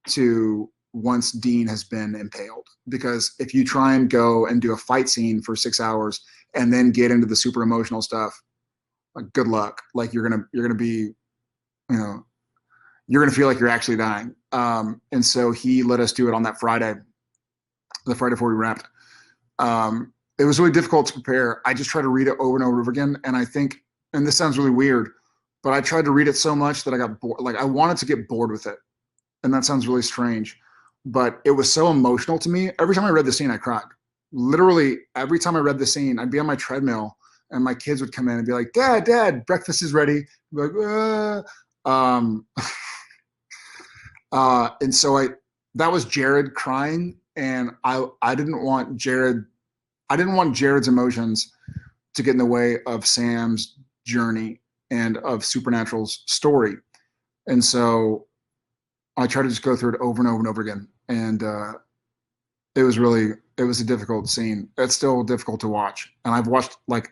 to once Dean has been impaled. Because if you try and go and do a fight scene for 6 hours and then get into the super emotional stuff, like, good luck. Like, you're going to be, you're going to feel like you're actually dying. And so he let us do it on that Friday, the Friday before we wrapped. It was really difficult to prepare. I just tried to read it over and over again. And I think, and this sounds really weird, but I tried to read it so much that I got bored. Like, I wanted to get bored with it. And that sounds really strange, but it was so emotional to me. Every time I read the scene, I cried. Literally every time I read the scene, I'd be on my treadmill and my kids would come in and be like, Dad, breakfast is ready. I'd be like, and so that was Jared crying, and I didn't want Jared's emotions to get in the way of Sam's journey and of Supernatural's story. And so I tried to just go through it over and over and over again. And it was a difficult scene. It's still difficult to watch. And I've watched, like,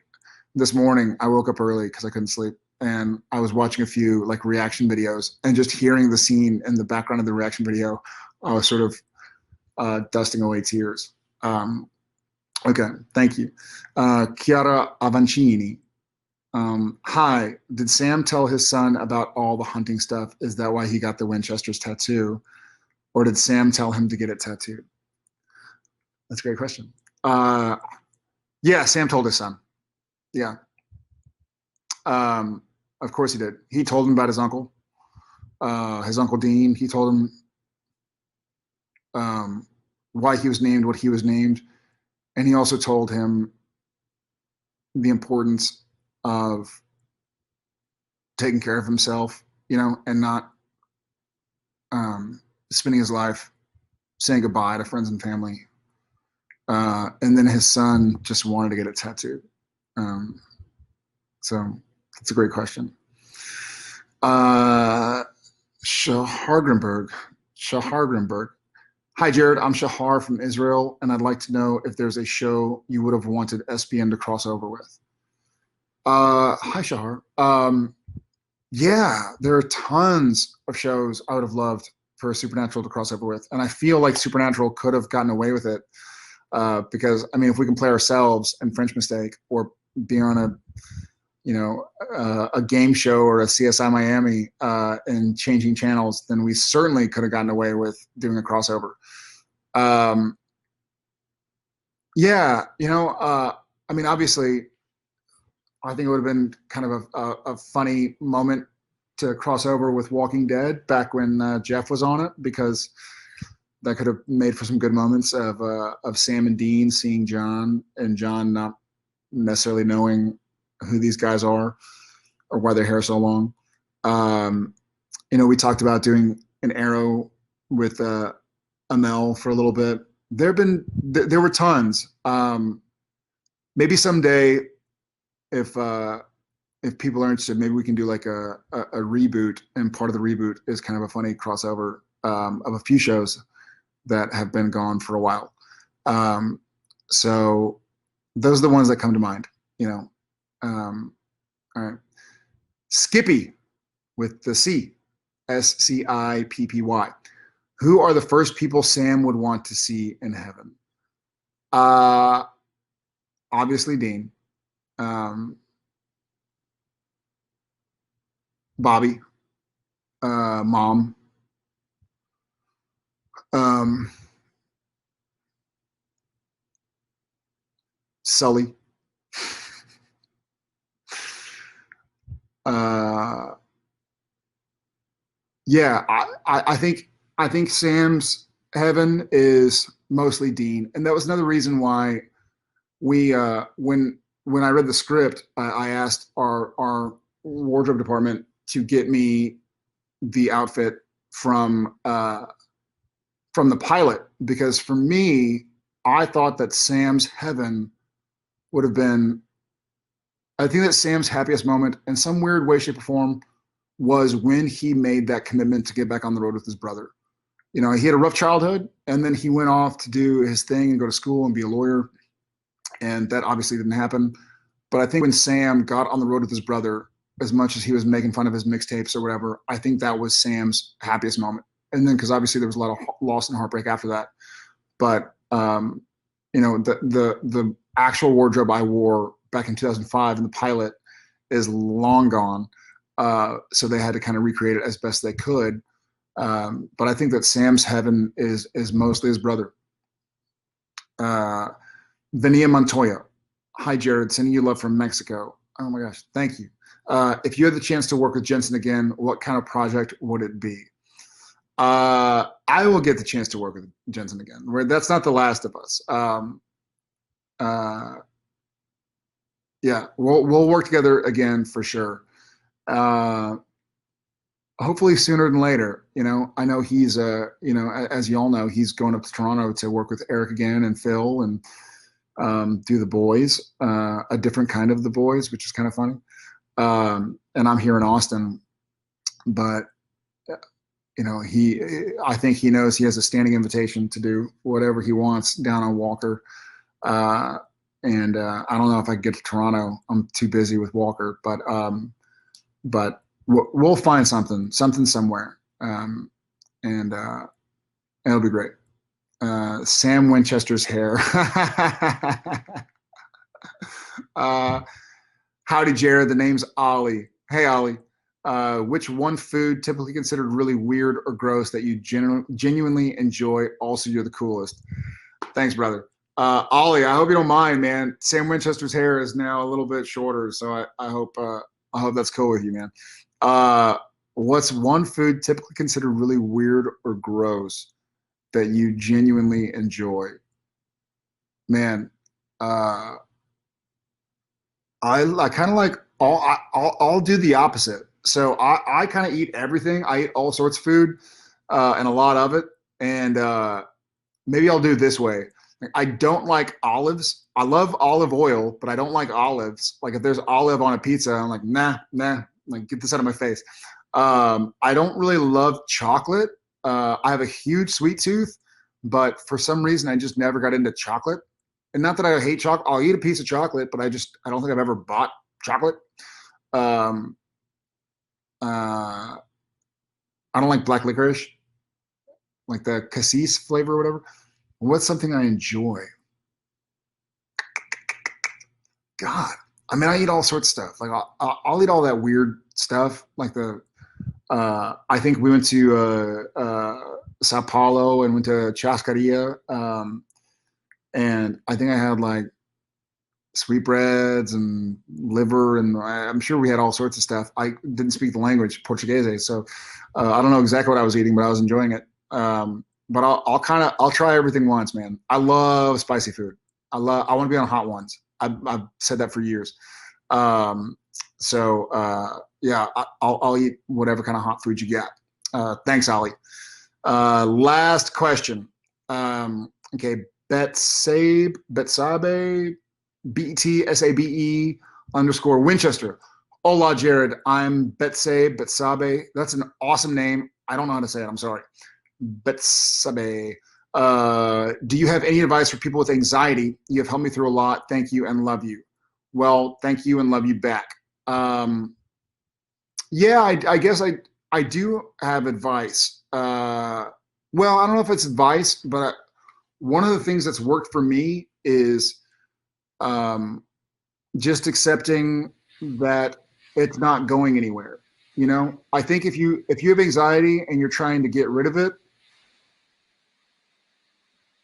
this morning, I woke up early because I couldn't sleep. And I was watching a few like reaction videos, and just hearing the scene in the background of the reaction video, I was sort of dusting away tears. Okay, thank you. Chiara Avancini. Hi, did Sam tell his son about all the hunting stuff? Is that why he got the Winchester's tattoo? Or did Sam tell him to get it tattooed? That's a great question. Yeah, Sam told his son. Yeah. Of course he did. He told him about his uncle Dean. He told him why he was named what he was named. And he also told him the importance of taking care of himself, and not spending his life saying goodbye to friends and family. And then his son just wanted to get it tattooed. So that's a great question. Shahar Grimberg. Hi, Jared. I'm Shahar from Israel, and I'd like to know if there's a show you would have wanted SPN to cross over with. Hi, Shahar. Yeah, there are tons of shows I would have loved for Supernatural to cross over with, and I feel like Supernatural could have gotten away with it because, I mean, if we can play ourselves in French Mistake or be on a game show or a CSI Miami and changing channels, then we certainly could have gotten away with doing a crossover. Yeah, I mean, obviously, I think it would have been kind of a funny moment to cross over with Walking Dead back when Jeff was on it, because that could have made for some good moments of Sam and Dean seeing John, and John not necessarily knowing who these guys are. or why their hair is so long. You know, we talked about doing an arrow with Amel for a little bit. There were tons. Maybe someday, if people are interested, maybe we can do like a reboot, and part of the reboot is kind of a funny crossover of a few shows that have been gone for a while. So those are the ones that come to mind, you know. All right. Skippy with the C, Scippy. Who are the first people Sam would want to see in heaven? Obviously Dean, Bobby, Mom, Sully, yeah, I think Sam's heaven is mostly Dean, and that was another reason why we when I read the script, I asked our wardrobe department to get me the outfit from the pilot, because for me, I thought that Sam's heaven would have been. I think that Sam's happiest moment, in some weird way, shape, or form, was when he made that commitment to get back on the road with his brother. You know, he had a rough childhood, and then he went off to do his thing and go to school and be a lawyer, and that obviously didn't happen. But I think when Sam got on the road with his brother, as much as he was making fun of his mixtapes or whatever, I think that was Sam's happiest moment. And then, because obviously there was a lot of loss and heartbreak after that. But you know, the actual wardrobe I wore back in 2005 in the pilot is long gone. So they had to kind of recreate it as best they could. But I think that Sam's heaven is mostly his brother. Vania Montoya. Hi, Jared. Sending you love from Mexico. Oh my gosh. Thank you. If you had the chance to work with Jensen again, what kind of project would it be? I will get the chance to work with Jensen again. That's not The Last of Us. Yeah, we'll work together again for sure. Hopefully sooner than later. You know, I know he's you know, as you all know, he's going up to Toronto to work with Eric again and Phil and do The Boys, a different kind of The Boys, which is kind of funny. And I'm here in Austin, but you know, I think he knows he has a standing invitation to do whatever he wants down on Walker. And I don't know if I can get to Toronto. I'm too busy with Walker, but we'll find something somewhere. And it'll be great. Sam Winchester's hair. Howdy, Jared. The name's Ollie. Hey, Ollie. Which one food typically considered really weird or gross that you genuinely enjoy? Also, you're the coolest. Thanks, brother. Ollie, I hope you don't mind, man. Sam Winchester's hair is now a little bit shorter, so I hope that's cool with you, man. What's one food typically considered really weird or gross that you genuinely enjoy? Man, I kind of like I'll do the opposite. So I kind of eat everything. I eat all sorts of food, and a lot of it. And maybe I'll do it this way. I don't like olives. I love olive oil, but I don't like olives. Like if there's olive on a pizza, I'm like, nah, like get this out of my face. I don't really love chocolate. I have a huge sweet tooth, but for some reason I just never got into chocolate. And not that I hate chocolate. I'll eat a piece of chocolate, but I don't think I've ever bought chocolate. I don't like black licorice, like the cassis flavor or whatever. What's something I enjoy? God, I mean, I eat all sorts of stuff. Like I'll eat all that weird stuff. Like I think we went to Sao Paulo and went to Chascaria, and I think I had like sweetbreads and liver, and I'm sure we had all sorts of stuff. I didn't speak the language, Portuguese, so I don't know exactly what I was eating, but I was enjoying it. But I'll try everything once, man. I love spicy food. I want to be on hot ones. I've said that for years. Yeah, I'll eat whatever kind of hot food you get. Thanks, Ali. Last question. Okay, Betsabe, BETSABE _ Winchester. Hola, Jared. I'm Betsabe. That's an awesome name. I don't know how to say it. I'm sorry. Betsabe. Do you have any advice for people with anxiety? You have helped me through a lot. Thank you and love you. Well, thank you and love you back. Yeah, I guess I do have advice. Well, I don't know if it's advice, but one of the things that's worked for me is just accepting that it's not going anywhere. You know, I think if you have anxiety and you're trying to get rid of it,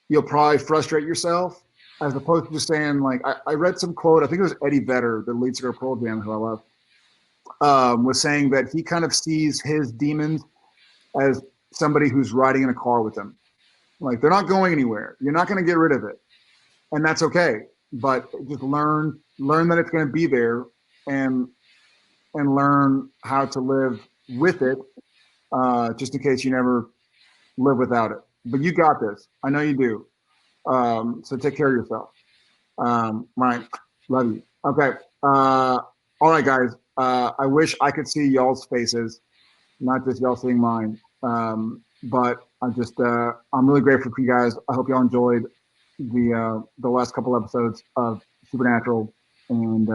you'll probably frustrate yourself, as opposed to just saying, like, I read some quote, I think it was Eddie Vedder, the lead singer of Pearl Jam, who I love, was saying that he kind of sees his demons as somebody who's riding in a car with him. Like, they're not going anywhere. You're not going to get rid of it. And that's okay. But just learn that it's going to be there, and learn how to live with it, just in case you never live without it. But you got this. I know you do. So take care of yourself. Right. Love you. Okay. All right, guys. I wish I could see y'all's faces, not just y'all seeing mine. But I'm really grateful for you guys. I hope y'all enjoyed the last couple episodes of Supernatural, and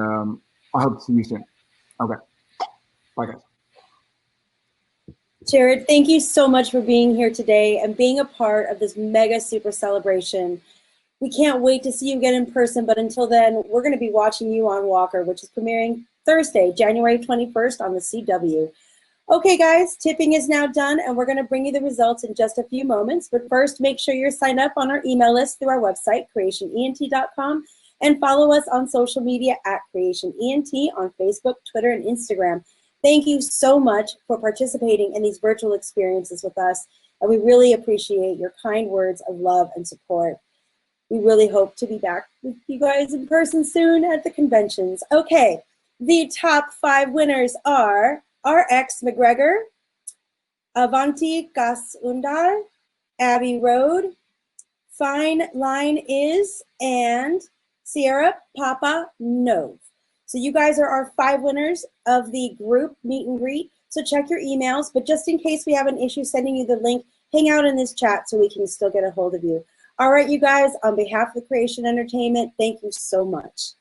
I hope to see you soon. Okay. Bye, guys. Jared, thank you so much for being here today and being a part of this mega super celebration. We can't wait to see you again in person, but until then, we're going to be watching you on Walker, which is premiering Thursday, January 21st on the CW. Okay, guys, tipping is now done, and we're going to bring you the results in just a few moments. But first, make sure you're signed up on our email list through our website, creationent.com, and follow us on social media at creationent on Facebook, Twitter, and Instagram. Thank you so much for participating in these virtual experiences with us, and we really appreciate your kind words of love and support. We really hope to be back with you guys in person soon at the conventions. Okay, the top 5 winners are RX McGregor, Avanti Gasundar, Abbey Road, Fine Line Is, and Sierra Papa Nove. So you guys are our 5 winners of the group meet and greet. So check your emails, but just in case we have an issue sending you the link, hang out in this chat so we can still get a hold of you. All right, you guys, on behalf of Creation Entertainment, thank you so much.